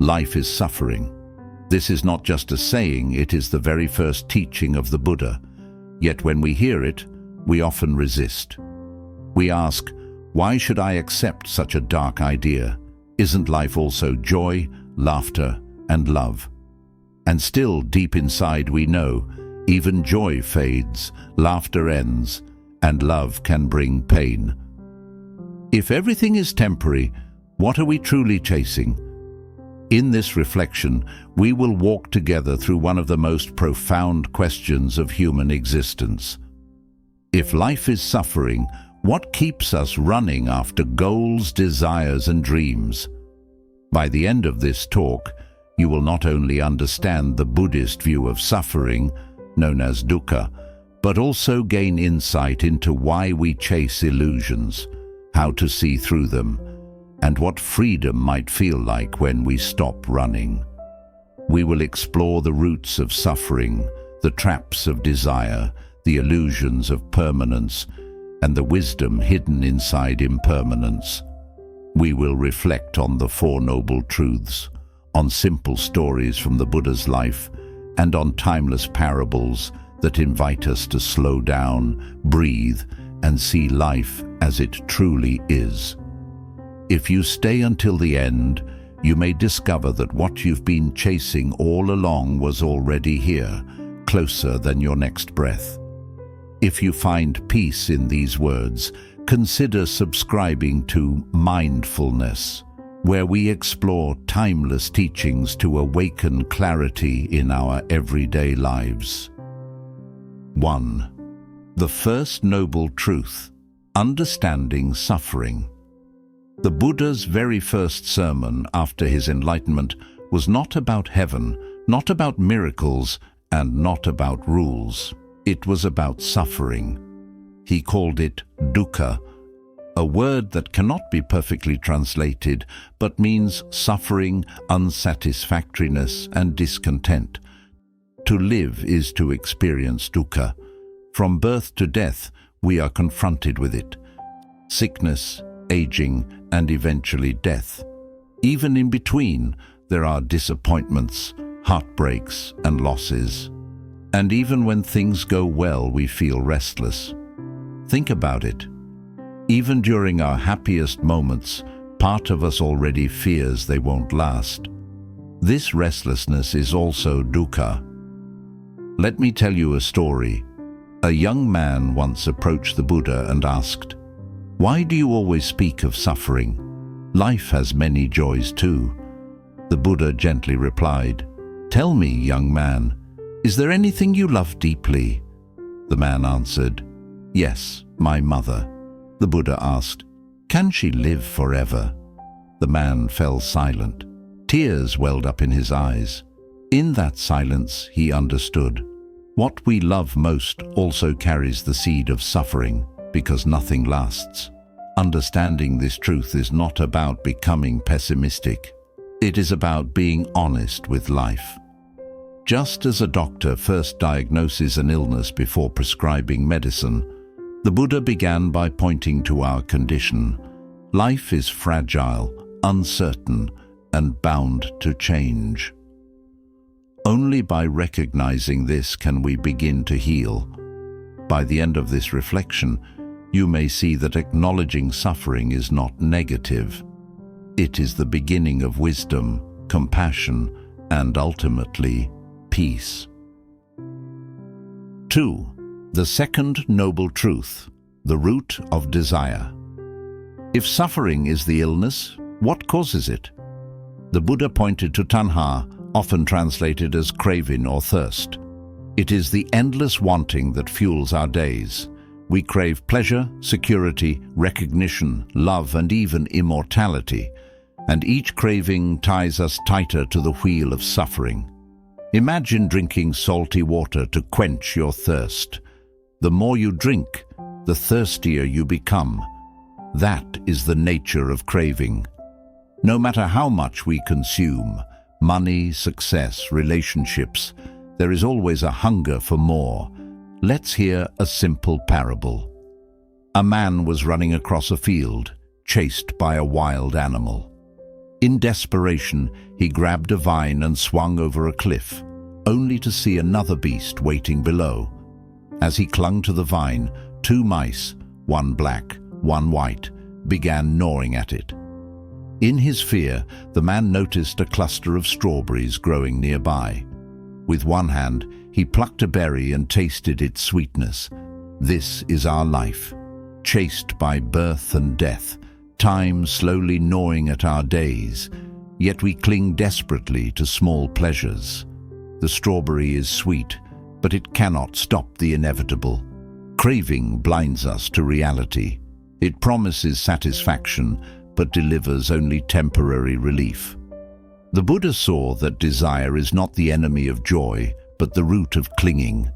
life is suffering. This is not just a saying, it is the very first teaching of the Buddha. Yet when we hear it, we often resist. We ask, why should I accept such a dark idea? Isn't life also joy, laughter, and love? And still, deep inside, we know, even joy fades, laughter ends, and love can bring pain. If everything is temporary, what are we truly chasing? In this reflection, we will walk together through one of the most profound questions of human existence. If life is suffering, what keeps us running after goals, desires, and dreams? By the end of this talk, you will not only understand the Buddhist view of suffering, known as dukkha, but also gain insight into why we chase illusions, how to see through them, and what freedom might feel like when we stop running. We will explore the roots of suffering, the traps of desire, the illusions of permanence, and the wisdom hidden inside impermanence. We will reflect on the Four Noble Truths, on simple stories from the Buddha's life, and on timeless parables that invite us to slow down, breathe, and see life as it truly is. If you stay until the end, you may discover that what you've been chasing all along was already here, closer than your next breath. If you find peace in these words, consider subscribing to Mindfulness, where we explore timeless teachings to awaken clarity in our everyday lives. 1. The First Noble Truth: Understanding Suffering. The Buddha's very first sermon after his enlightenment was not about heaven, not about miracles, and not about rules. It was about suffering. He called it dukkha, a word that cannot be perfectly translated, but means suffering, unsatisfactoriness, and discontent. To live is to experience dukkha. From birth to death, we are confronted with it. Sickness, aging, and eventually death. Even in between, there are disappointments, heartbreaks, and losses. And even when things go well, we feel restless. Think about it. Even during our happiest moments, part of us already fears they won't last. This restlessness is also dukkha. Let me tell you a story. A young man once approached the Buddha and asked, "Why do you always speak of suffering? Life has many joys too." The Buddha gently replied, "Tell me, young man, is there anything you love deeply?" The man answered, "Yes, my mother." The Buddha asked, "Can she live forever?" The man fell silent. Tears welled up in his eyes. In that silence, he understood. What we love most also carries the seed of suffering, because nothing lasts. Understanding this truth is not about becoming pessimistic. It is about being honest with life. Just as a doctor first diagnoses an illness before prescribing medicine, the Buddha began by pointing to our condition. Life is fragile, uncertain, and bound to change. Only by recognizing this can we begin to heal. By the end of this reflection, you may see that acknowledging suffering is not negative. It is the beginning of wisdom, compassion, and ultimately, peace. 2. The Second Noble Truth: The Root of Desire. If suffering is the illness, what causes it? The Buddha pointed to tanha, often translated as craving or thirst. It is the endless wanting that fuels our days. We crave pleasure, security, recognition, love, and even immortality. And each craving ties us tighter to the wheel of suffering. Imagine drinking salty water to quench your thirst. The more you drink, the thirstier you become. That is the nature of craving. No matter how much we consume, money, success, relationships, there is always a hunger for more. Let's hear a simple parable. A man was running across a field, chased by a wild animal. In desperation, he grabbed a vine and swung over a cliff, only to see another beast waiting below. As he clung to the vine, two mice, one black, one white, began gnawing at it. In his fear, the man noticed a cluster of strawberries growing nearby. With one hand, he plucked a berry and tasted its sweetness. This is our life, chased by birth and death, time slowly gnawing at our days, yet we cling desperately to small pleasures. The strawberry is sweet, but it cannot stop the inevitable. Craving blinds us to reality. It promises satisfaction, but delivers only temporary relief. The Buddha saw that desire is not the enemy of joy, but the root of clinging.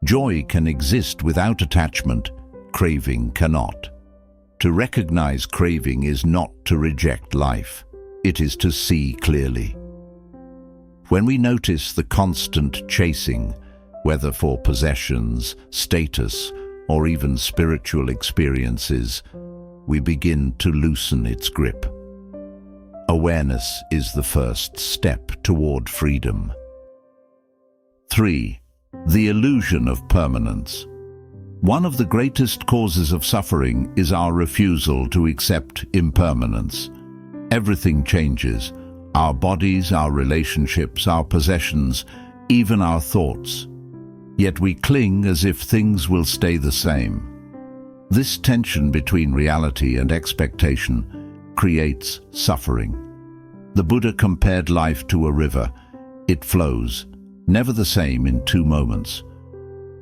Joy can exist without attachment, craving cannot. To recognize craving is not to reject life, it is to see clearly. When we notice the constant chasing, whether for possessions, status, or even spiritual experiences, we begin to loosen its grip. Awareness is the first step toward freedom. 3. The illusion of permanence. One of the greatest causes of suffering is our refusal to accept impermanence. Everything changes. Our bodies, our relationships, our possessions, even our thoughts. Yet we cling as if things will stay the same. This tension between reality and expectation creates suffering. The Buddha compared life to a river. It flows, never the same in 2 moments.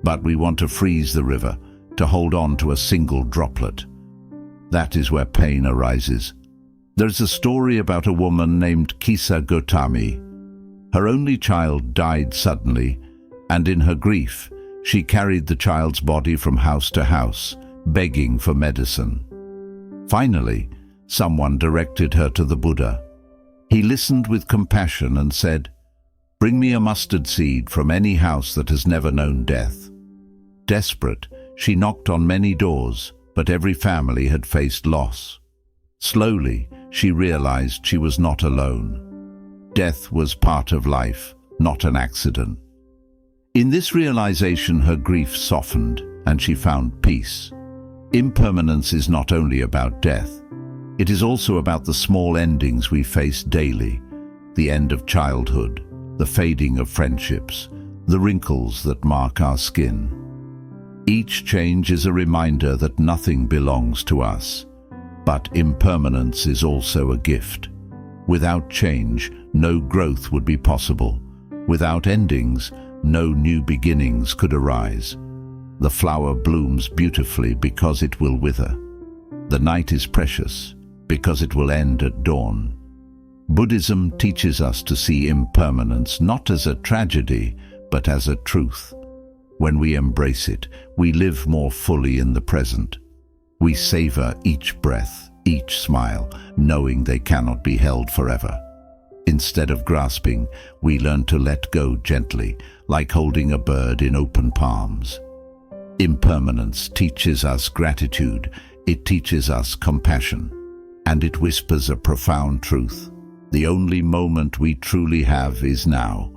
But we want to freeze the river, to hold on to a single droplet. That is where pain arises. There's a story about a woman named Kisa Gotami. Her only child died suddenly, and in her grief, she carried the child's body from house to house, begging for medicine. Finally, someone directed her to the Buddha. He listened with compassion and said, "Bring me a mustard seed from any house that has never known death." Desperate, she knocked on many doors, but every family had faced loss. Slowly, she realized she was not alone. Death was part of life, not an accident. In this realization, her grief softened, and she found peace. Impermanence is not only about death. It is also about the small endings we face daily, the end of childhood, the fading of friendships, the wrinkles that mark our skin. Each change is a reminder that nothing belongs to us, but impermanence is also a gift. Without change, no growth would be possible. Without endings, no new beginnings could arise. The flower blooms beautifully because it will wither. The night is precious because it will end at dawn. Buddhism teaches us to see impermanence not as a tragedy, but as a truth. When we embrace it, we live more fully in the present. We savor each breath, each smile, knowing they cannot be held forever. Instead of grasping, we learn to let go gently, like holding a bird in open palms. Impermanence teaches us gratitude, it teaches us compassion, and it whispers a profound truth. The only moment we truly have is now.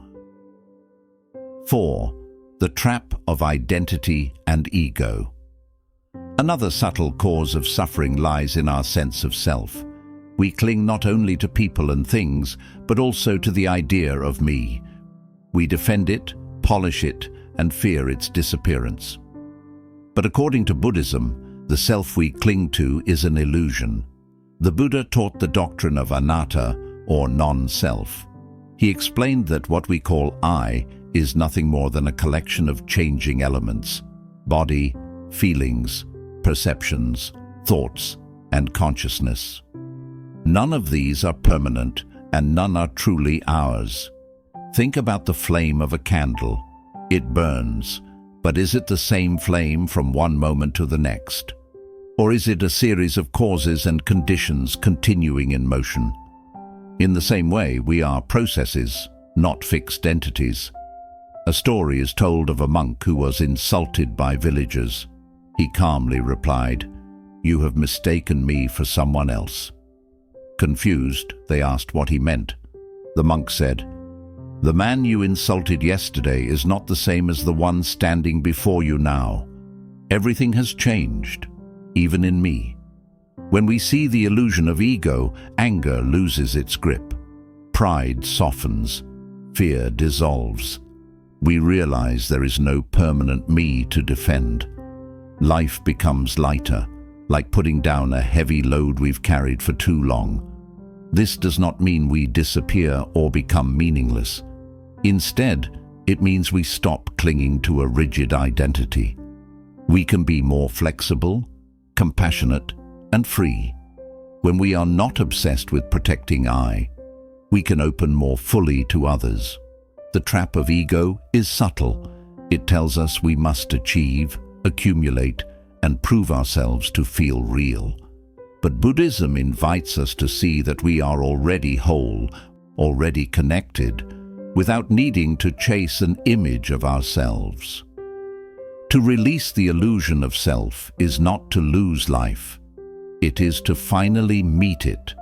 4. The trap of identity and ego. Another subtle cause of suffering lies in our sense of self. We cling not only to people and things, but also to the idea of me. We defend it, polish it, and fear its disappearance. But according to Buddhism, the self we cling to is an illusion. The Buddha taught the doctrine of anatta, or non-self. He explained that what we call I is nothing more than a collection of changing elements: body, feelings, perceptions, thoughts, and consciousness. None of these are permanent, and none are truly ours. Think about the flame of a candle. It burns, but is it the same flame from one moment to the next? Or is it a series of causes and conditions continuing in motion? In the same way, we are processes, not fixed entities. A story is told of a monk who was insulted by villagers. He calmly replied, "You have mistaken me for someone else." Confused, they asked what he meant. The monk said, "The man you insulted yesterday is not the same as the one standing before you now. Everything has changed, even in me." When we see the illusion of ego, anger loses its grip. Pride softens, fear dissolves. We realize there is no permanent me to defend. Life becomes lighter, like putting down a heavy load we've carried for too long. This does not mean we disappear or become meaningless. Instead, it means we stop clinging to a rigid identity. We can be more flexible, compassionate, and free. When we are not obsessed with protecting I, we can open more fully to others. The trap of ego is subtle. It tells us we must achieve, accumulate, and prove ourselves to feel real. But Buddhism invites us to see that we are already whole, already connected, without needing to chase an image of ourselves. To release the illusion of self is not to lose life. It is to finally meet it,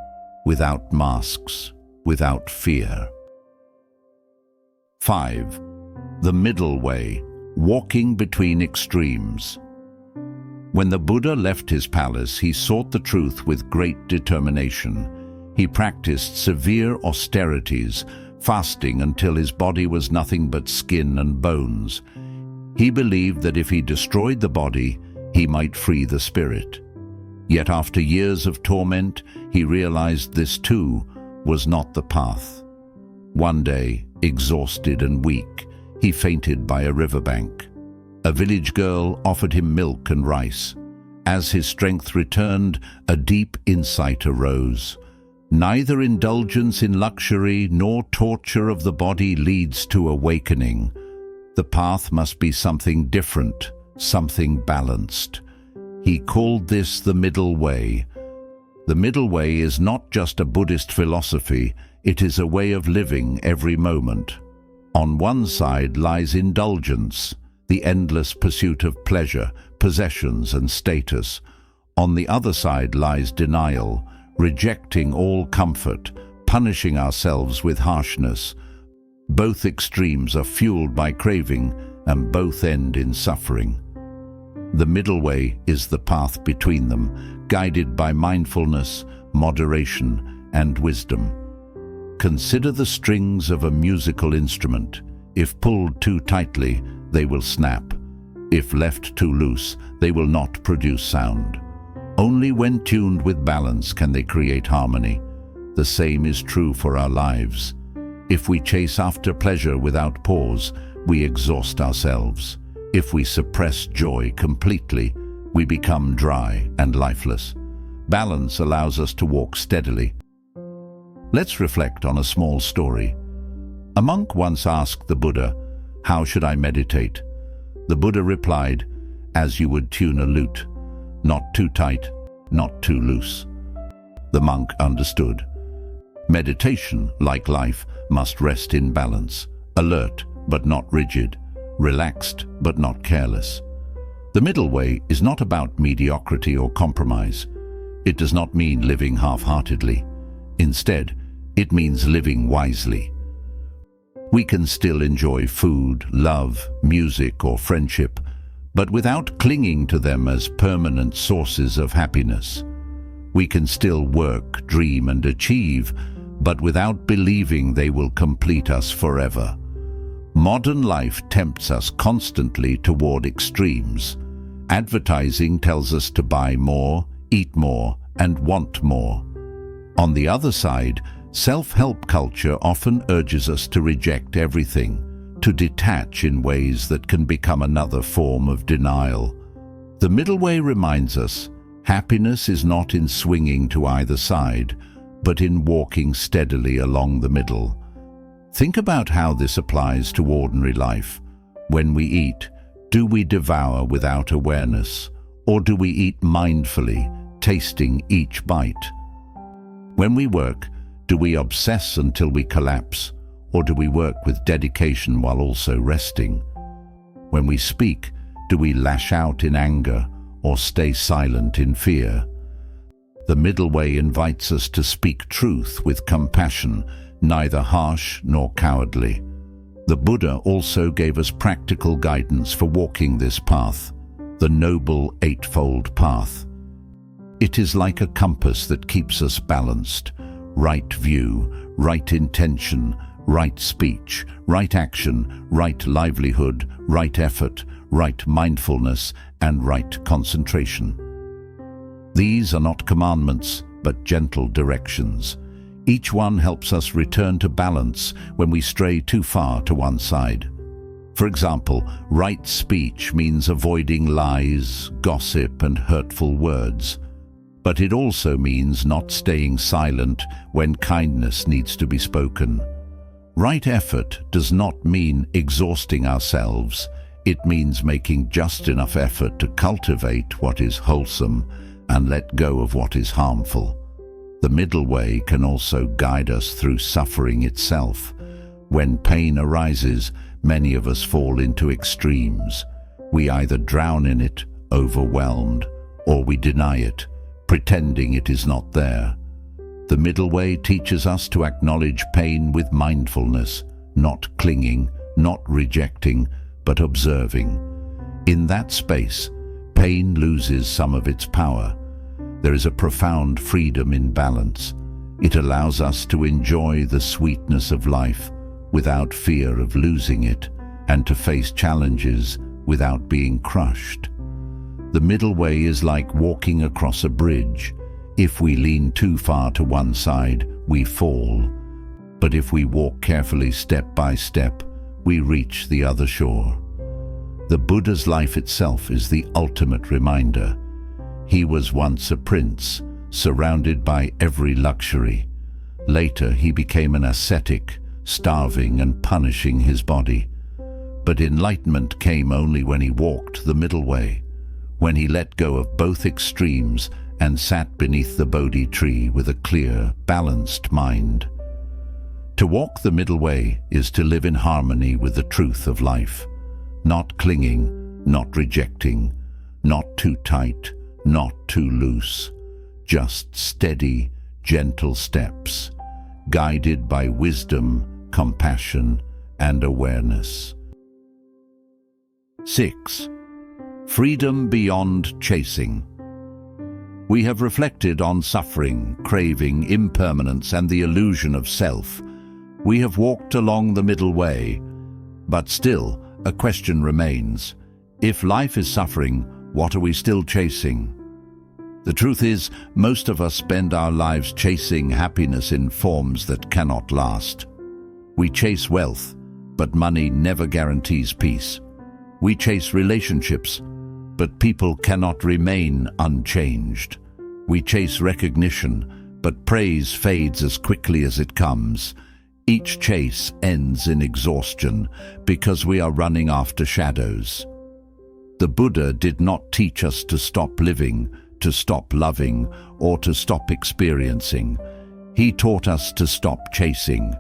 without masks, without fear. 5. The middle way, walking between extremes. When the Buddha left his palace, he sought the truth with great determination. He practiced severe austerities, fasting until his body was nothing but skin and bones. He believed that if he destroyed the body, he might free the spirit. Yet after years of torment, he realized this too was not the path. One day, exhausted and weak, he fainted by a riverbank. A village girl offered him milk and rice. As his strength returned, a deep insight arose. Neither indulgence in luxury nor torture of the body leads to awakening. The path must be something different, something balanced. He called this the middle way. The middle way is not just a Buddhist philosophy, it is a way of living every moment. On one side lies indulgence, the endless pursuit of pleasure, possessions and status. On the other side lies denial, rejecting all comfort, punishing ourselves with harshness. Both extremes are fueled by craving, and both end in suffering. The middle way is the path between them, guided by mindfulness, moderation, and wisdom. Consider the strings of a musical instrument. If pulled too tightly, they will snap. If left too loose, they will not produce sound. Only when tuned with balance can they create harmony. The same is true for our lives. If we chase after pleasure without pause, we exhaust ourselves. If we suppress joy completely, we become dry and lifeless. Balance allows us to walk steadily. Let's reflect on a small story. A monk once asked the Buddha, "How should I meditate?" The Buddha replied, "As you would tune a lute, not too tight, not too loose." The monk understood. Meditation, like life, must rest in balance, alert but not rigid, relaxed but not careless. The middle way is not about mediocrity or compromise. It does not mean living half-heartedly. Instead, it means living wisely. We can still enjoy food, love, music, or friendship, but without clinging to them as permanent sources of happiness. We can still work, dream, and achieve, but without believing they will complete us forever. Modern life tempts us constantly toward extremes. Advertising tells us to buy more, eat more, and want more. On the other side, self-help culture often urges us to reject everything, to detach in ways that can become another form of denial. The middle way reminds us, happiness is not in swinging to either side, but in walking steadily along the middle. Think about how this applies to ordinary life. When we eat, do we devour without awareness, or do we eat mindfully, tasting each bite? When we work, do we obsess until we collapse, or do we work with dedication while also resting? When we speak, do we lash out in anger or stay silent in fear? The middle way invites us to speak truth with compassion, neither harsh nor cowardly. The Buddha also gave us practical guidance for walking this path, the Noble Eightfold Path. It is like a compass that keeps us balanced. Right view, right intention, right speech, right action, right livelihood, right effort, right mindfulness, and right concentration. These are not commandments, but gentle directions. Each one helps us return to balance when we stray too far to one side. For example, right speech means avoiding lies, gossip, and hurtful words. But it also means not staying silent when kindness needs to be spoken. Right effort does not mean exhausting ourselves. It means making just enough effort to cultivate what is wholesome and let go of what is harmful. The middle way can also guide us through suffering itself. When pain arises, many of us fall into extremes. We either drown in it, overwhelmed, or we deny it, pretending it is not there. The middle way teaches us to acknowledge pain with mindfulness, not clinging, not rejecting, but observing. In that space, pain loses some of its power. There is a profound freedom in balance. It allows us to enjoy the sweetness of life without fear of losing it, and to face challenges without being crushed. The middle way is like walking across a bridge. If we lean too far to one side, we fall. But if we walk carefully step by step, we reach the other shore. The Buddha's life itself is the ultimate reminder. He was once a prince, surrounded by every luxury. Later, he became an ascetic, starving and punishing his body. But enlightenment came only when he walked the middle way, when he let go of both extremes and sat beneath the Bodhi tree with a clear, balanced mind. To walk the middle way is to live in harmony with the truth of life, not clinging, not rejecting, not too tight, not too loose, just steady, gentle steps, guided by wisdom, compassion, and awareness. 6. Freedom beyond chasing. We have reflected on suffering, craving, impermanence, and the illusion of self. We have walked along the middle way. But still, a question remains. If life is suffering, what are we still chasing? The truth is, most of us spend our lives chasing happiness in forms that cannot last. We chase wealth, but money never guarantees peace. We chase relationships, but people cannot remain unchanged. We chase recognition, but praise fades as quickly as it comes. Each chase ends in exhaustion because we are running after shadows. The Buddha did not teach us to stop living, to stop loving, or to stop experiencing. He taught us to stop chasing.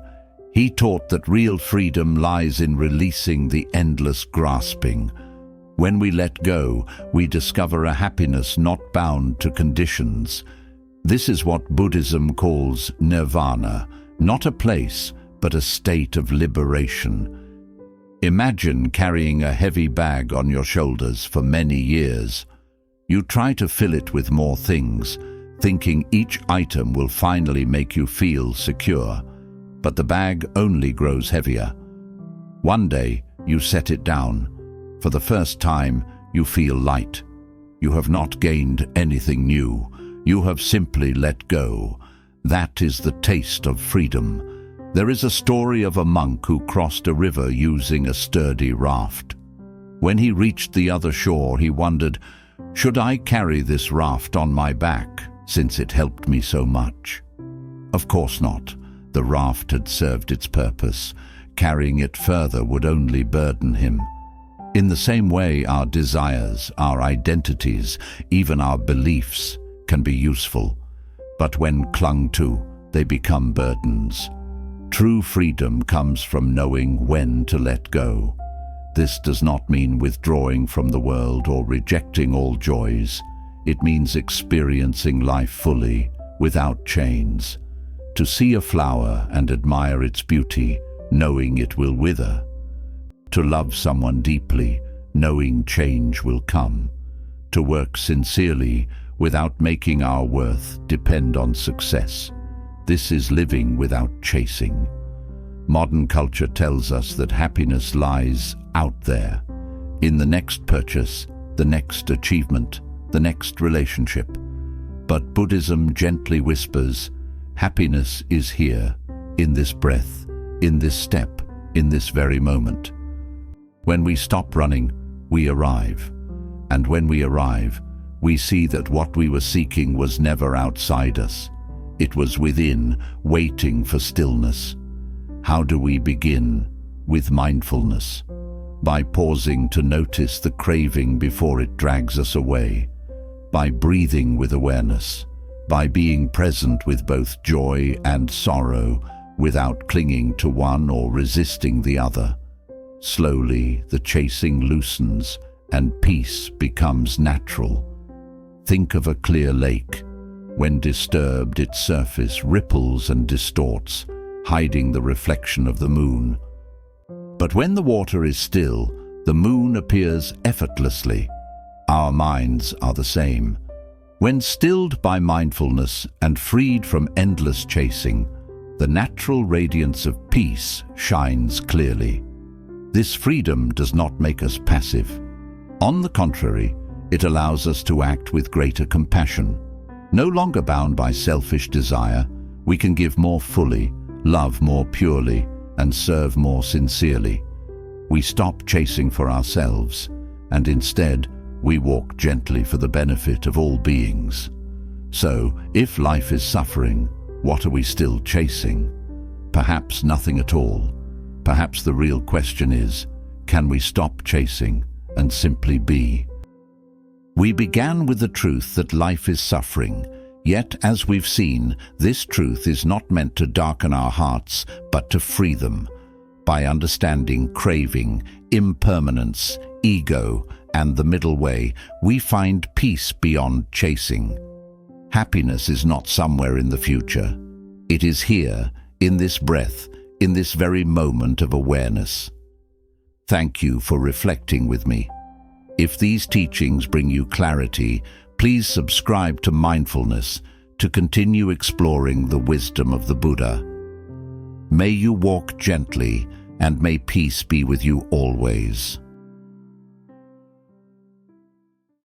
He taught that real freedom lies in releasing the endless grasping. When we let go, we discover a happiness not bound to conditions. This is what Buddhism calls nirvana, not a place, but a state of liberation. Imagine carrying a heavy bag on your shoulders for many years. You try to fill it with more things, thinking each item will finally make you feel secure. But the bag only grows heavier. One day, you set it down. For the first time, you feel light. You have not gained anything new. You have simply let go. That is the taste of freedom. There is a story of a monk who crossed a river using a sturdy raft. When he reached the other shore, he wondered, "Should I carry this raft on my back, since it helped me so much?" Of course not. The raft had served its purpose. Carrying it further would only burden him. In the same way, our desires, our identities, even our beliefs can be useful, but when clung to, they become burdens. True freedom comes from knowing when to let go. This does not mean withdrawing from the world or rejecting all joys. It means experiencing life fully, without chains. To see a flower and admire its beauty, knowing it will wither. To love someone deeply, knowing change will come. To work sincerely, without making our worth depend on success. This is living without chasing. Modern culture tells us that happiness lies out there, in the next purchase, the next achievement, the next relationship. But Buddhism gently whispers, happiness is here, in this breath, in this step, in this very moment. When we stop running, we arrive. And when we arrive, we see that what we were seeking was never outside us. It was within, waiting for stillness. How do we begin? With mindfulness. By pausing to notice the craving before it drags us away. By breathing with awareness. By being present with both joy and sorrow, without clinging to one or resisting the other. Slowly, the chasing loosens and peace becomes natural. Think of a clear lake. When disturbed, its surface ripples and distorts, hiding the reflection of the moon. But when the water is still, the moon appears effortlessly. Our minds are the same. When stilled by mindfulness and freed from endless chasing, the natural radiance of peace shines clearly. This freedom does not make us passive. On the contrary, it allows us to act with greater compassion. No longer bound by selfish desire, we can give more fully, love more purely, and serve more sincerely. We stop chasing for ourselves, and instead, we walk gently for the benefit of all beings. So, if life is suffering, what are we still chasing? Perhaps nothing at all. Perhaps the real question is, can we stop chasing and simply be? We began with the truth that life is suffering, yet as we've seen, this truth is not meant to darken our hearts, but to free them. By understanding craving, impermanence, ego, and the middle way, we find peace beyond chasing. Happiness is not somewhere in the future. It is here, in this breath, in this very moment of awareness. Thank you for reflecting with me. If these teachings bring you clarity, please subscribe to Mindfulness to continue exploring the wisdom of the Buddha. May you walk gently, and may peace be with you always.